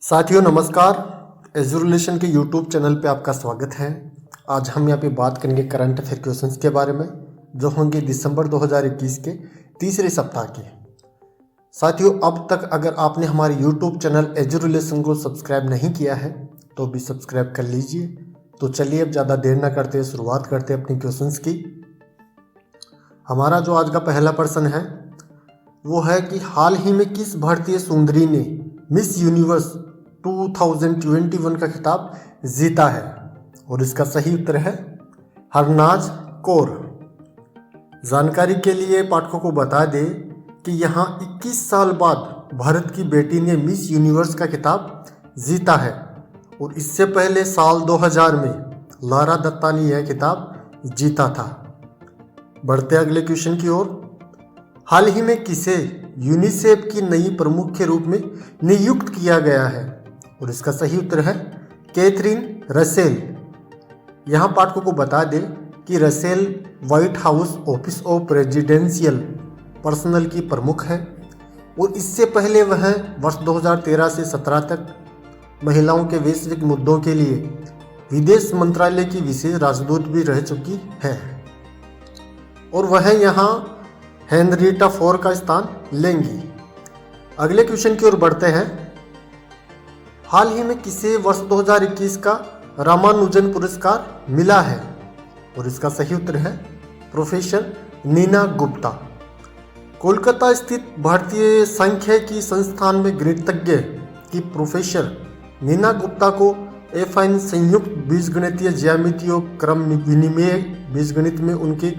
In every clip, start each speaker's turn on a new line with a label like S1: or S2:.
S1: साथियों नमस्कार। एजुरिलेशन के यूट्यूब चैनल पे आपका स्वागत है। आज हम यहाँ पे बात करेंगे करंट अफेयर क्वेश्चंस के बारे में जो होंगे दिसंबर 2021 के तीसरे सप्ताह के। साथियों अब तक अगर आपने हमारे यूट्यूब चैनल एजुरिलेशन को सब्सक्राइब नहीं किया है तो भी सब्सक्राइब कर लीजिए। तो चलिए अब ज़्यादा देर ना करते शुरुआत करते अपने क्वेश्चंस की। हमारा जो आज का पहला प्रश्न है वो है कि हाल ही में किस भारतीय सुंदरी ने मिस यूनिवर्स 2021 का खिताब जीता है, और इसका सही उत्तर है हरनाज कौर। जानकारी के लिए पाठकों को बता दें कि यहाँ 21 साल बाद भारत की बेटी ने मिस यूनिवर्स का खिताब जीता है, और इससे पहले साल 2000 में लारा दत्ता ने यह खिताब जीता था। बढ़ते अगले क्वेश्चन की ओर। हाल ही में किसे यूनिसेफ की नई प्रमुख के रूप में नियुक्त किया गया है, और इसका सही उत्तर है कैथरीन रसेल। यहाँ पाठकों को बता दें कि Russell white house office of presidential personal की प्रमुख है, और इससे पहले वह वर्ष 2013 से 17 तक महिलाओं के वैश्विक मुद्दों के लिए विदेश मंत्रालय की विशेष राजदूत भी रह चुकी है, और वह यहाँ हेनरिएटा फोर का स्थान लेंगी। अगले क्वेश्चन की ओर बढ़ते हैं। हाल ही में किसे वर्ष 2021 का रामानुजन पुरस्कार मिला है, और इसका सही उत्तर है प्रोफेसर नीना गुप्ता। कोलकाता स्थित भारतीय सांख्यिकी संस्थान में गणितज्ञ की प्रोफेसर नीना गुप्ता को एफाइन संयुक्त बीजगणितीय ज्यामिति और क्रम विनिमय बीजगणित में उनके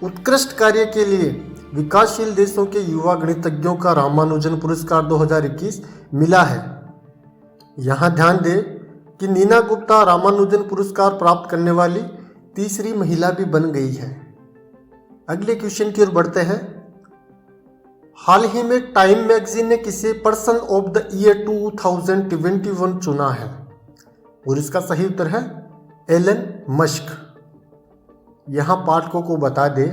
S1: उत्कृष्ट कार्य के लिए विकासशील देशों के युवा गणितज्ञों का रामानुजन पुरस्कार 2021 मिला है। यहाँ ध्यान दें कि नीना गुप्ता रामानुजन पुरस्कार प्राप्त करने वाली तीसरी महिला भी बन गई है। अगले क्वेश्चन की ओर बढ़ते हैं। हाल ही में टाइम मैगजीन ने किसे पर्सन ऑफ द ईयर 2021 चुना है, और इसका सही उत्तर है एलन मस्क। यहाँ पाठकों को बता दें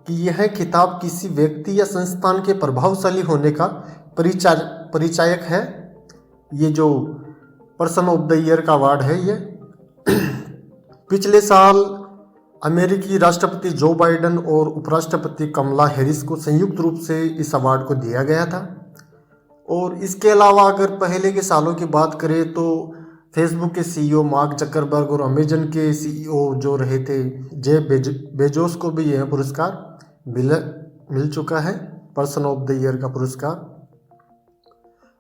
S1: कि यह खिताब किसी व्यक्ति या संस्थान के प्रभावशाली होने का परिचायक है। ये जो पर्सन ऑफ द ईयर का अवार्ड है ये पिछले साल अमेरिकी राष्ट्रपति जो बाइडेन और उपराष्ट्रपति कमला हैरिस को संयुक्त रूप से इस अवार्ड को दिया गया था। और इसके अलावा अगर पहले के सालों की बात करें तो फेसबुक के सीईओ मार्क जकरबर्ग और अमेजन के सीईओ जो रहे थे जेफ बेजोस को भी यह पुरस्कार मिल चुका है, पर्सन ऑफ द ईयर का पुरस्कार।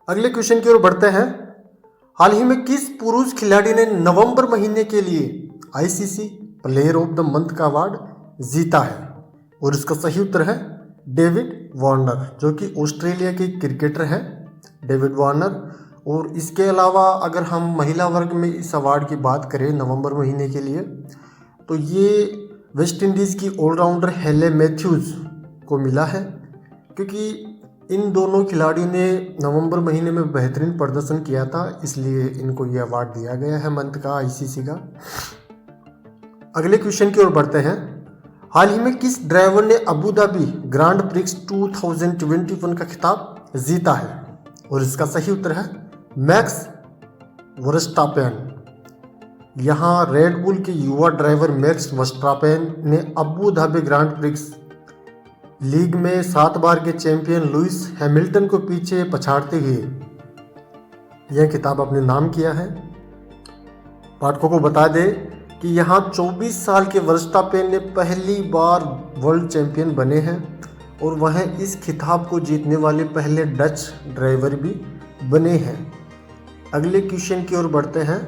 S1: अगले क्वेश्चन की ओर बढ़ते हैं। हाल ही में किस पुरुष खिलाड़ी ने नवंबर महीने के लिए ICC player of the month का अवार्ड जीता है, और इसका सही उत्तर है डेविड वार्नर, जो कि ऑस्ट्रेलिया के क्रिकेटर हैं डेविड वार्नर। और इसके अलावा अगर हम महिला वर्ग में इस अवार्ड की बात करें नवंबर महीने के लिए तो ये वेस्ट इंडीज़ की ऑलराउंडर हेले मैथ्यूज़ को मिला है, क्योंकि इन दोनों खिलाड़ियों ने नवंबर महीने में बेहतरीन प्रदर्शन किया था, इसलिए इनको ये अवार्ड दिया गया है मंथ का आईसीसी का। अगले क्वेश्चन की ओर बढ़ते हैं। हाल ही में किस ड्राइवर ने अबू धाबी ग्रांड प्रिक्स 2021 का खिताब जीता है, और इसका सही उत्तर है मैक्स वर्स्टापेन। यहाँ रेड बुल के युवा ड्राइवर मैक्स वर्स्टापेन ने Abu Dhabi grand prix league में 7 बार के चैंपियन लुइस हैमिल्टन को पीछे पछाड़ते हुए यह खिताब अपने नाम किया है। पाठकों को बता दें कि यहाँ 24 साल के वर्स्टापेन ने पहली बार वर्ल्ड चैंपियन बने हैं, और वह इस खिताब को जीतने वाले पहले डच ड्राइवर भी बने हैं। अगले क्वेश्चन की ओर बढ़ते हैं।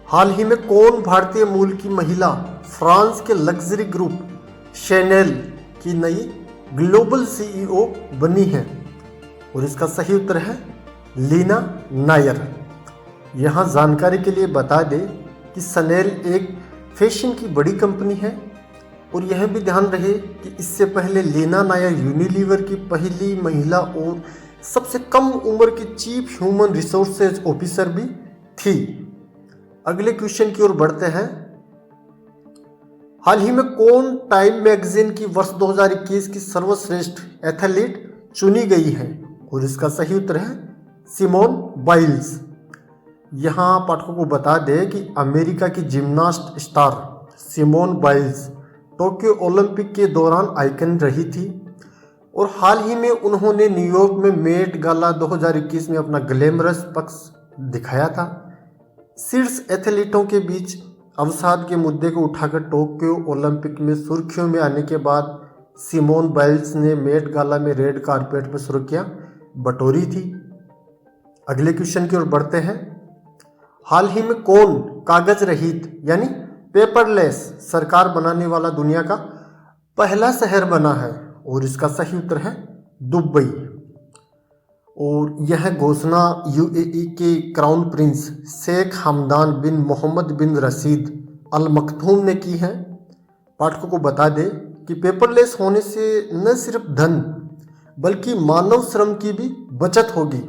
S1: हाल ही में कौन भारतीय मूल की महिला फ्रांस के लग्जरी ग्रुप शैनेल की नई ग्लोबल सीईओ बनी है, और इसका सही उत्तर है लीना नायर। यहाँ जानकारी के लिए बता दें कि शैनेल एक फैशन की बड़ी कंपनी है, और यह भी ध्यान रहे कि इससे पहले लीना नायर यूनिलीवर की पहली महिला और सबसे कम उम्र की चीफ ह्यूमन रिसोर्सेज ऑफिसर भी थी। अगले क्वेश्चन की ओर बढ़ते हैं। हाल ही में कौन टाइम मैगजीन की वर्ष 2021 की सर्वश्रेष्ठ एथलीट चुनी गई है, और इसका सही उत्तर है सिमोन बाइल्स। यहाँ पाठकों को बता दें कि अमेरिका की gymnast star Simone Biles Tokyo Olympic के दौरान आइकन रही थी और हाल ही में उन्होंने न्यूयॉर्क में मेट गाला 2021 में अपना ग्लैमरस पक्ष दिखाया था। शीर्ष एथलीटों के बीच अवसाद के मुद्दे को उठाकर टोक्यो ओलंपिक में सुर्खियों में आने के बाद सिमोन बाइल्स ने मेट गाला में रेड कारपेट पर सुर्खियां बटोरी थी। अगले क्वेश्चन की ओर बढ़ते हैं। हाल ही में कौन कागज रहित यानी पेपरलेस सरकार बनाने वाला दुनिया का पहला शहर बना है? और इसका सही उत्तर है दुबई। और यह घोषणा यूएई के क्राउन प्रिंस शेख हमदान बिन मोहम्मद बिन रशीद अल मखदूम ने की है। पाठकों को बता दें कि पेपरलेस होने से न सिर्फ धन बल्कि मानव श्रम की भी बचत होगी।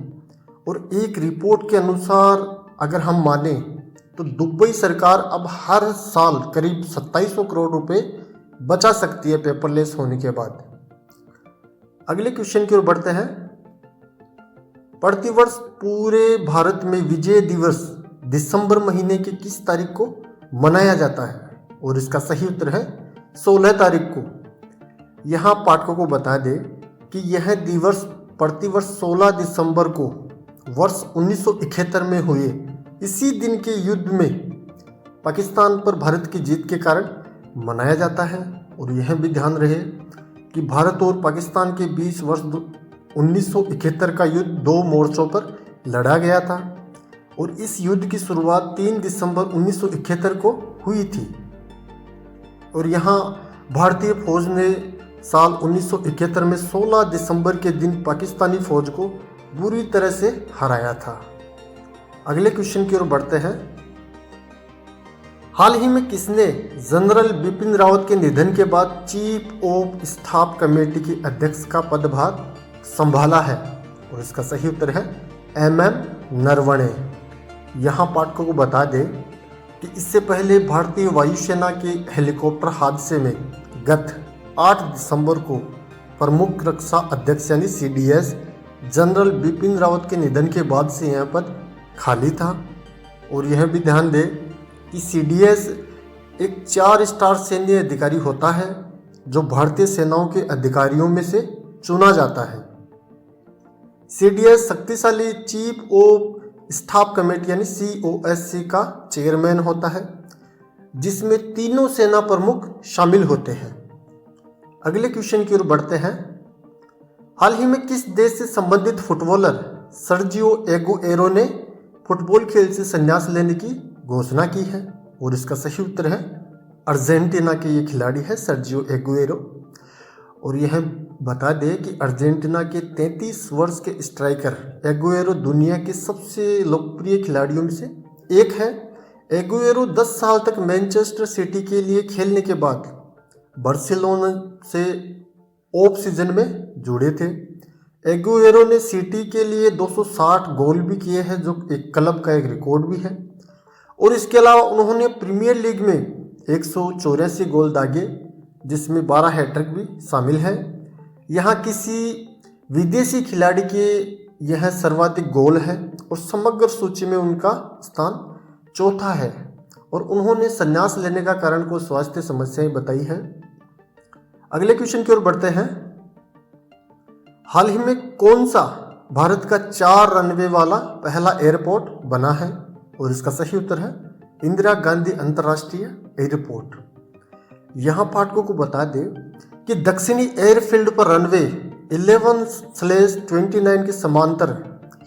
S1: और एक रिपोर्ट के अनुसार अगर हम माने तो दुबई सरकार अब हर साल करीब 2700 करोड़ रुपए बचा सकती है पेपरलेस होने के बाद। अगले क्वेश्चन की ओर बढ़ते हैं। प्रतिवर्ष पूरे भारत में विजय दिवस दिसंबर महीने की किस तारीख को मनाया जाता है? और इसका सही उत्तर है 16 तारीख को। यहाँ पाठकों को बता दें कि यह दिवस प्रतिवर्ष 16 दिसंबर को वर्ष 1971 में हुए इसी दिन के युद्ध में पाकिस्तान पर भारत की जीत के कारण मनाया जाता है। और यह भी ध्यान रहे कि भारत और पाकिस्तान के बीच वर्ष 1971 का युद्ध 2 मोर्चों पर लड़ा गया था और इस युद्ध की शुरुआत 3 दिसंबर 1971 को हुई थी। और यहाँ भारतीय फौज ने साल 1971 में 16 दिसंबर के दिन पाकिस्तानी फौज को बुरी तरह से हराया था। अगले क्वेश्चन की ओर बढ़ते हैं। हाल ही में किसने जनरल बिपिन रावत के निधन के बाद चीफ ऑफ स्टाफ कमेटी की अध्यक्ष का पदभार संभाला है? और इसका सही उत्तर है MM नरवणे। यहाँ पाठकों को बता दें कि इससे पहले भारतीय वायुसेना के हेलीकॉप्टर हादसे में गत 8 दिसंबर को प्रमुख रक्षा अध्यक्ष यानी CDS जनरल बिपिन रावत के निधन के बाद से यह पद खाली था। और यह भी ध्यान दें कि CDS एक 4 स्टार सैन्य अधिकारी होता है जो भारतीय सेनाओं के अधिकारियों में से चुना जाता है। CDS शक्तिशाली चीफ ऑफ स्टाफ कमेटी यानी COSC का चेयरमैन होता है जिसमें तीनों सेना प्रमुख शामिल होते हैं। अगले क्वेश्चन की ओर बढ़ते हैं। हाल ही में किस देश से संबंधित फुटबॉलर सर्जियो एगुएरो ने फुटबॉल खेल से संन्यास लेने की घोषणा की है? और इसका सही उत्तर है अर्जेंटीना के ये खिलाड़ी है सर्जियो एगुएरो। और यह बता दें कि अर्जेंटीना के 33 वर्ष के स्ट्राइकर एगुएरो दुनिया के सबसे लोकप्रिय खिलाड़ियों में से एक है। एगुएरो 10 साल तक मैनचेस्टर सिटी के लिए खेलने के बाद बार्सिलोना से ऑफ सीजन में जुड़े थे। एगुएरो ने सिटी के लिए 260 गोल भी किए हैं जो एक क्लब का एक रिकॉर्ड भी है। और इसके अलावा उन्होंने प्रीमियर लीग में 184 गोल दागे जिसमें 12 हैट्रिक भी शामिल है। यहाँ किसी विदेशी खिलाड़ी के यह सर्वाधिक गोल है और समग्र सूची में उनका स्थान चौथा है। और उन्होंने संन्यास लेने का कारण को स्वास्थ्य समस्याएं बताई है। अगले क्वेश्चन की ओर बढ़ते हैं। हाल ही में कौन सा भारत का 4 रनवे वाला पहला एयरपोर्ट बना है? और इसका सही उत्तर है इंदिरा गांधी अंतर्राष्ट्रीय एयरपोर्ट। यहाँ पाठकों को बता दें कि दक्षिणी एयरफील्ड पर रनवे 11/29 के समांतर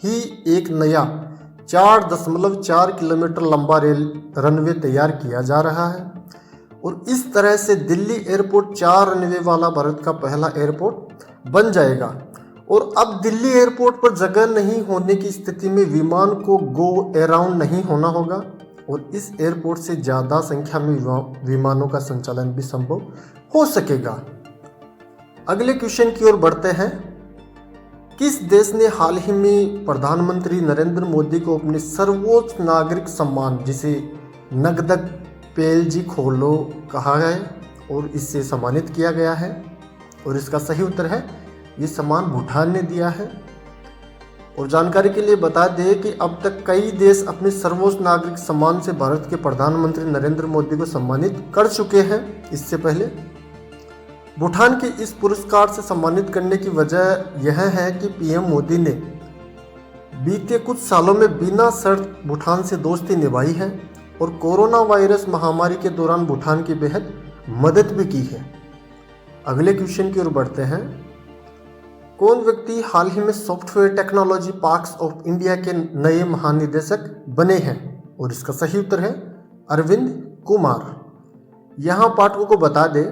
S1: ही एक नया 4.4 किलोमीटर लंबा रनवे तैयार किया जा रहा है। और इस तरह से दिल्ली एयरपोर्ट 4 रनवे वाला भारत का पहला एयरपोर्ट बन जाएगा। और अब दिल्ली एयरपोर्ट पर जगह नहीं होने की स्थिति में विमान को गो अराउंड नहीं होना होगा और इस एयरपोर्ट से ज़्यादा संख्या में विमानों का संचालन भी संभव हो सकेगा। अगले क्वेश्चन की ओर बढ़ते हैं। किस देश ने हाल ही में प्रधानमंत्री नरेंद्र मोदी को अपने सर्वोच्च नागरिक सम्मान जिसे नगदक पेलजी खोलो कहा है और इससे सम्मानित किया गया है? और इसका सही उत्तर है ये सम्मान भूटान ने दिया है। और जानकारी के लिए बता दें कि अब तक कई देश अपने सर्वोच्च नागरिक सम्मान से भारत के प्रधानमंत्री नरेंद्र मोदी को सम्मानित कर चुके हैं। इससे पहले भूटान के इस पुरस्कार से सम्मानित करने की वजह यह है कि पीएम मोदी ने बीते कुछ सालों में बिना शर्त भूटान से दोस्ती निभाई है और कोरोना वायरस महामारी के दौरान भूटान की बेहद मदद भी की है। अगले क्वेश्चन की ओर बढ़ते हैं। कौन व्यक्ति हाल ही में software technology parks of India के नए महानिदेशक बने हैं? और इसका सही उत्तर है अरविंद कुमार। यहाँ पाठकों को बता दें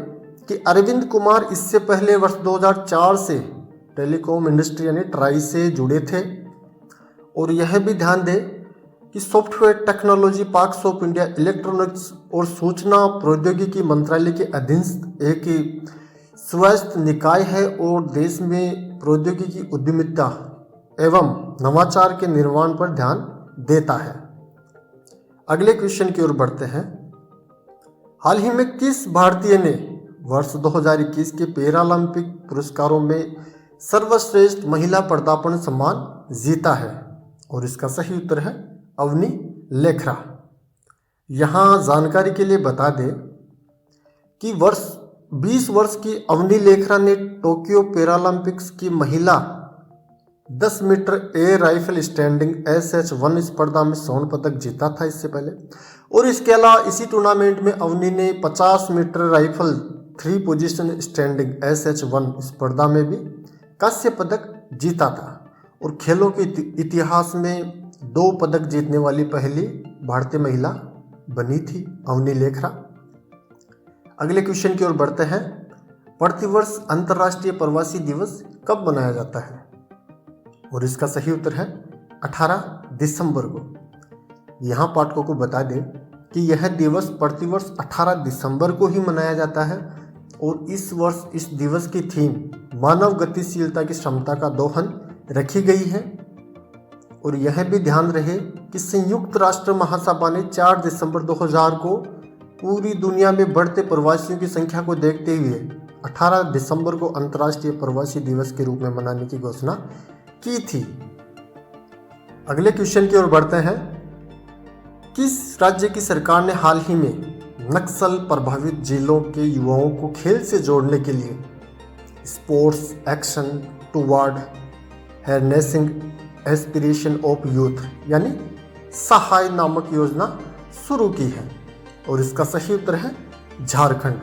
S1: कि अरविंद कुमार इससे पहले वर्ष 2004 से टेलीकॉम इंडस्ट्री यानी ट्राई से जुड़े थे। और यह भी ध्यान दें कि software technology parks of India electronics और सूचना प्रौद्योगिकी मंत्रालय के अधीन एक स्वायत्त निकाय है और देश में प्रौद्योगिकी उद्यमिता एवं नवाचार के निर्माण पर ध्यान देता है। अगले क्वेश्चन की ओर बढ़ते हैं। हाल ही में किस भारतीय ने वर्ष 2021 के पैरालंपिक पुरस्कारों में सर्वश्रेष्ठ महिला पदार्पण सम्मान जीता है? और इसका सही उत्तर है अवनी लेखरा। यहाँ जानकारी के लिए बता दें कि 20 वर्ष की अवनी लेखरा ने टोक्यो पैरालंपिक्स की महिला 10 metre air rifle standing SH1 स्पर्धा में स्वर्ण पदक जीता था इससे पहले। और इसके अलावा इसी टूर्नामेंट में अवनी ने 50 metre rifle 3 position standing SH1 स्पर्धा में भी कांस्य पदक जीता था और खेलों के इतिहास में 2 पदक जीतने वाली पहली भारतीय महिला बनी थी अवनी लेखरा। अगले क्वेश्चन की ओर बढ़ते हैं। प्रतिवर्ष अंतर्राष्ट्रीय प्रवासी दिवस कब मनाया जाता है? और इसका सही उत्तर है 18 दिसंबर को। यहाँ पाठकों को बता दें कि यह दिवस प्रतिवर्ष 18 दिसंबर को ही मनाया जाता है और इस वर्ष इस दिवस की थीम मानव गतिशीलता की क्षमता का दोहन रखी गई है। और यह भी ध्यान रहे कि संयुक्त राष्ट्र महासभा ने 4 दिसंबर 2000 को पूरी दुनिया में बढ़ते प्रवासियों की संख्या को देखते हुए 18 दिसंबर को अंतर्राष्ट्रीय प्रवासी दिवस के रूप में मनाने की घोषणा की थी। अगले क्वेश्चन की ओर बढ़ते हैं। किस राज्य की सरकार ने हाल ही में नक्सल प्रभावित जिलों के युवाओं को खेल से जोड़ने के लिए sports action toward harnessing aspiration of youth यानी सहाय नामक योजना शुरू की है? और इसका सही उत्तर है झारखंड।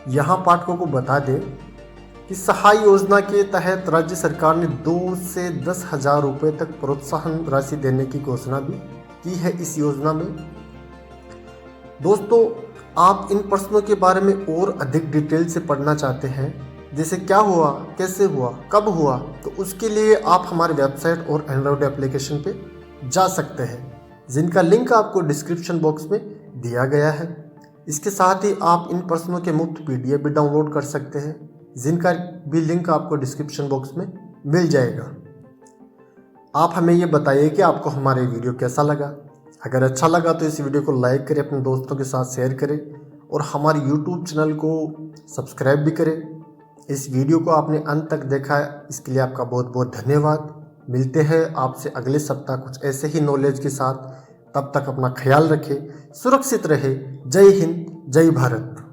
S1: यहाँ पाठकों को बता दें कि सहाय योजना के तहत राज्य सरकार ने 2 से 10,000 रुपये तक प्रोत्साहन राशि देने की घोषणा भी की है इस योजना में। दोस्तों, आप इन प्रश्नों के बारे में और अधिक डिटेल से पढ़ना चाहते हैं, जैसे क्या हुआ, कैसे हुआ, कब हुआ, तो उसके लिए आप हमारे वेबसाइट और एंड्रॉयड एप्लीकेशन पे जा सकते हैं, जिनका लिंक आपको डिस्क्रिप्शन बॉक्स में दिया गया है। इसके साथ ही आप इन प्रश्नों के मुफ्त PDF भी डाउनलोड कर सकते हैं, जिनका भी लिंक आपको डिस्क्रिप्शन बॉक्स में मिल जाएगा। आप हमें ये बताइए कि आपको हमारा वीडियो कैसा लगा। अगर अच्छा लगा तो इस वीडियो को लाइक करें, अपने दोस्तों के साथ शेयर करें और हमारे YouTube चैनल को सब्सक्राइब भी करें। इस वीडियो को आपने अंत तक देखा है, इसके लिए आपका बहुत बहुत धन्यवाद। मिलते हैं आपसे अगले सप्ताह कुछ ऐसे ही नॉलेज के साथ। तब तक अपना ख्याल रखें, सुरक्षित रहे। जय हिंद, जय भारत।